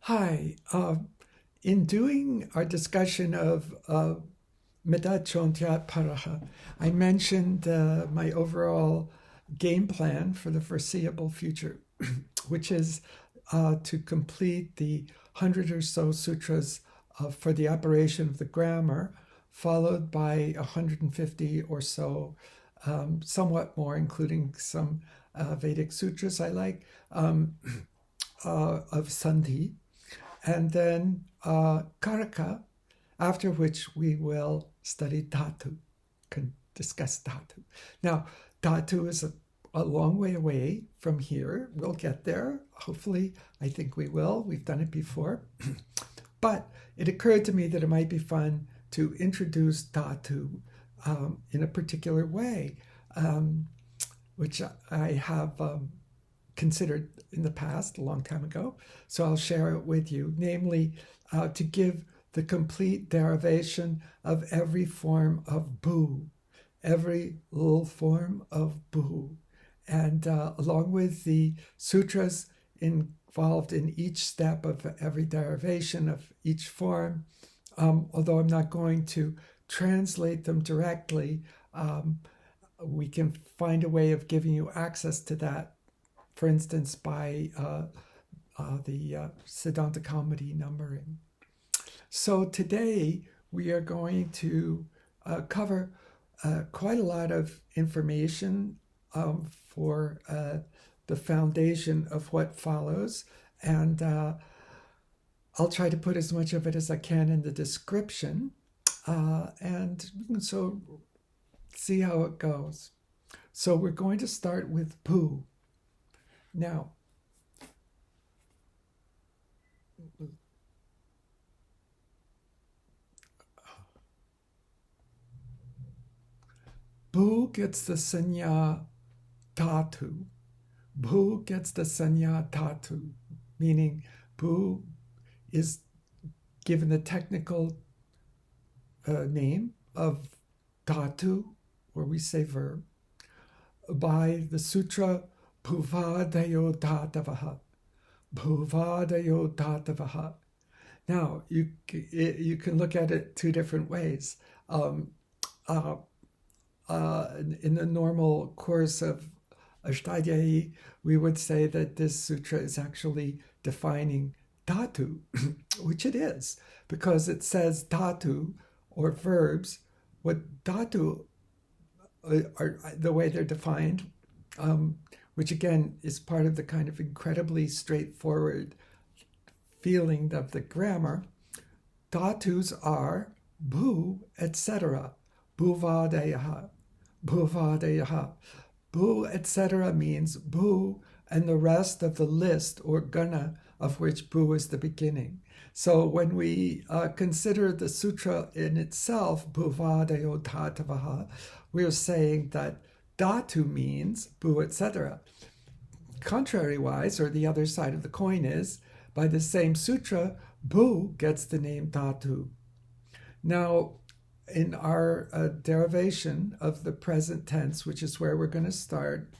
Hi. In doing our discussion of Meda Chontyat Paraha, I mentioned my overall game plan for the foreseeable future, which is to complete the 100 or so sutras for the operation of the grammar, followed by 150 or so, somewhat more, including some Vedic sutras I like, of Sandhi, and then Karaka, after which we will study Dhatu, can discuss Dhatu. Now, Dhatu is a long way away from here. We'll get there. Hopefully, I think we will. We've done it before. But it occurred to me that it might be fun to introduce Dhatu in a particular way, which I have considered in the past, a long time ago. So I'll share it with you, namely to give the complete derivation of every form of bu, every little form of bu. And along with the sutras involved in each step of every derivation of each form, although I'm not going to translate them directly, we can find a way of giving you access to that, for instance, by the Siddhanta Comedy numbering. So today we are going to cover quite a lot of information for the foundation of what follows, and I'll try to put as much of it as I can in the description, and so see how it goes. So we're going to start with bu. Now, bu gets the sanya dhatu. Bu gets the sanya dhatu, meaning bu is given the technical name of dhatu, where we say verb, by the sutra Bhuvadayo Dhatavaha. Bhuvadayo Dhatavaha. Now, you can look at it two different ways. In the normal course of Ashtadhyayi, we would say that this sutra is actually defining dhatu, which it is, because it says dhatu, or verbs. What dhatu are the way they're defined, which again is part of the kind of incredibly straightforward feeling of the grammar. Dhatus are bu, etc. Bhuvadeyaha, bhuvadeyaha. Bu, etc. means bu and the rest of the list or gana of which bu is the beginning. So when we consider the sutra in itself, bhuvadeyo dhatavaha, we're saying that dhatu means bu, etc. Contrary-wise, or the other side of the coin is, by the same sutra, bu gets the name dhatu. Now, in our derivation of the present tense, which is where we're going to start,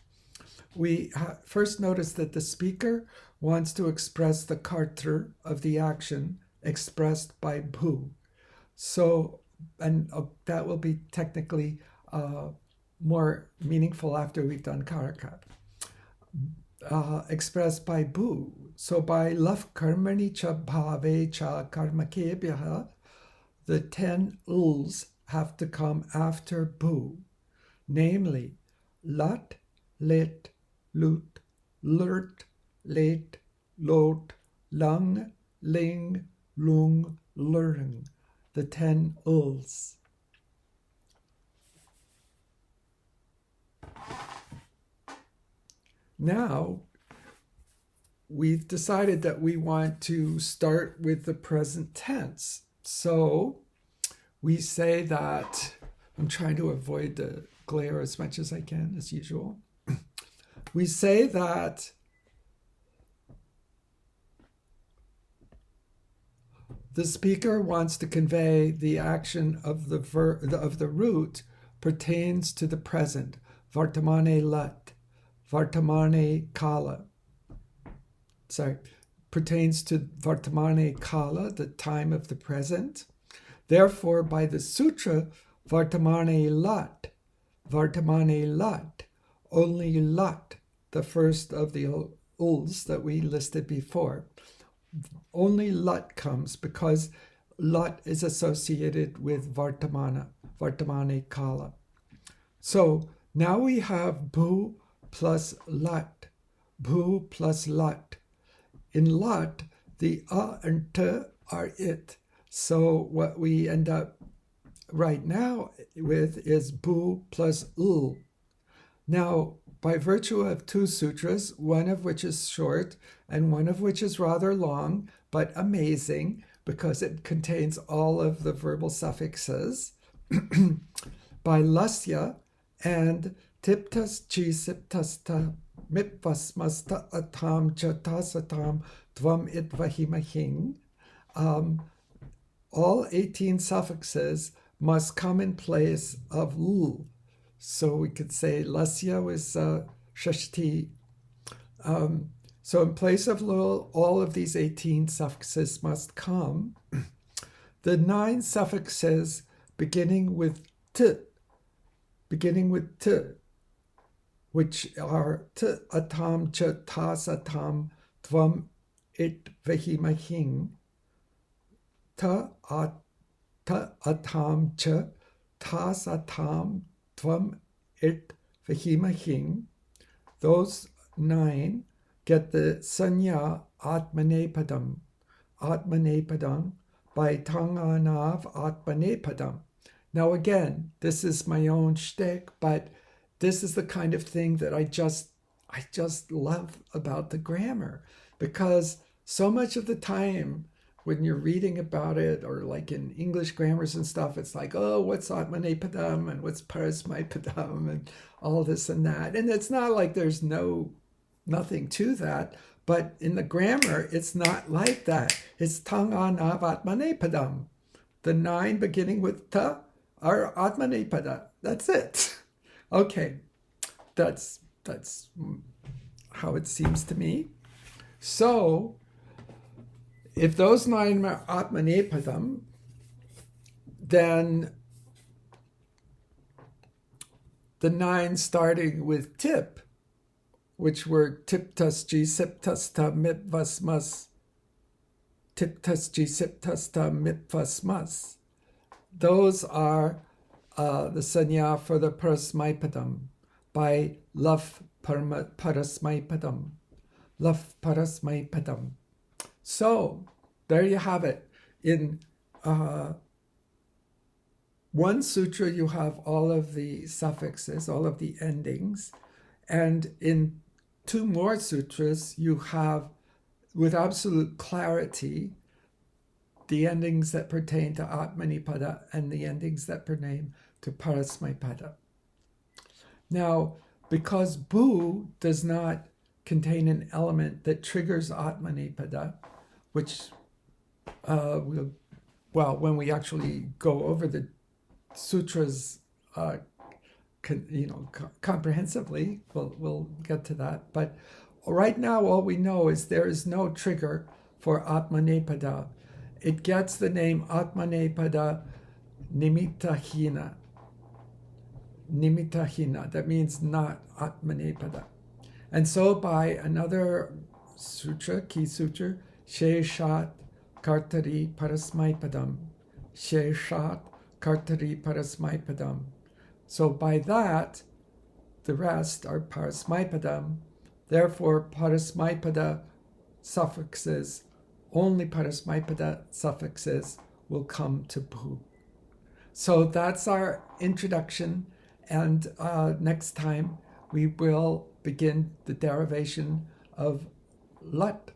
we first notice that the speaker wants to express the kartr of the action expressed by bu. So, and that will be technically more meaningful after we've done karaka. Expressed by bu. So by laf karmani cha bhave cha karmakebhyaha, the 10 uls have to come after bu, namely lat, lit, lut, lurt, late, lot, lung, ling, lung, lurng, the 10 uls. Now, we've decided that we want to start with the present tense. So we say that, I'm trying to avoid the glare as much as I can, as usual. We say that the speaker wants to convey the action of the root pertains to the present, vartamane lat, vartamane kala. Sorry, pertains to Vartamane Kala, the time of the present. Therefore, by the sutra, Vartamane Lat, only Lat, the first of the uls that we listed before, only Lat comes because Lat is associated with Vartamane Kala. So now we have Bu plus Lat. Bu plus Lat. In Lat, the A and T are it. So what we end up right now with is Bu plus Ul. Now, by virtue of two sutras, one of which is short and one of which is rather long, but amazing because it contains all of the verbal suffixes, by Lasya and Tiptas chi siptasta mipvasmasta atam jatasatam dvam itvahimahing, all 18 suffixes must come in place of L. So we could say Lasya was Shashti. So in place of L, all of these 18 suffixes must come. The 9 suffixes beginning with T, which are T atam cha tas atam tvam it vehimahing, Ta atam cha tas atam tvam it vehimahing. Those 9 get the sanya atmanepadam by tanganav atmanepadam. Now again, this is my own shtick, but this is the kind of thing that I just love about the grammar, because so much of the time when you're reading about it, or like in English grammars and stuff, it's like, oh, what's atmanepadam and what's parasmaipadam and all this and that. And it's not like there's nothing to that, but in the grammar, it's not like that. It's tanganav atmanepadam. The 9 beginning with ta are atmanepada. That's it. Okay, that's how it seems to me. So, if those 9 are atmanepadam, then the 9 starting with tip, which were tiptas ji siptasta mitvasmas, tiptas ji siptasta mitvasmas, those are the sanya for the parasmaipadam by laf parasmaipadam. Laf parasmaipadam. So, there you have it. In one sutra, you have all of the suffixes, all of the endings. And in 2 more sutras, you have, with absolute clarity, the endings that pertain to Atmanipada and the endings that pertain to Parasmaipada. Now, because Bu does not contain an element that triggers Atmanipada, which when we actually go over the sutras comprehensively, we'll get to that. But right now, all we know is there is no trigger for Atmanepada. It gets the name Atmanepada Nimittahina. Nimittahina, that means not Atmanepada. And so by another sutra, key sutra, Sheshat Kartari Parasmaipadam. Sheshat Kartari Parasmaipadam. So by that, the rest are Parasmaipadam. Therefore, Parasmaipada suffixes, only Parasmaipada suffixes will come to Bu. So that's our introduction, and next time we will begin the derivation of Lat.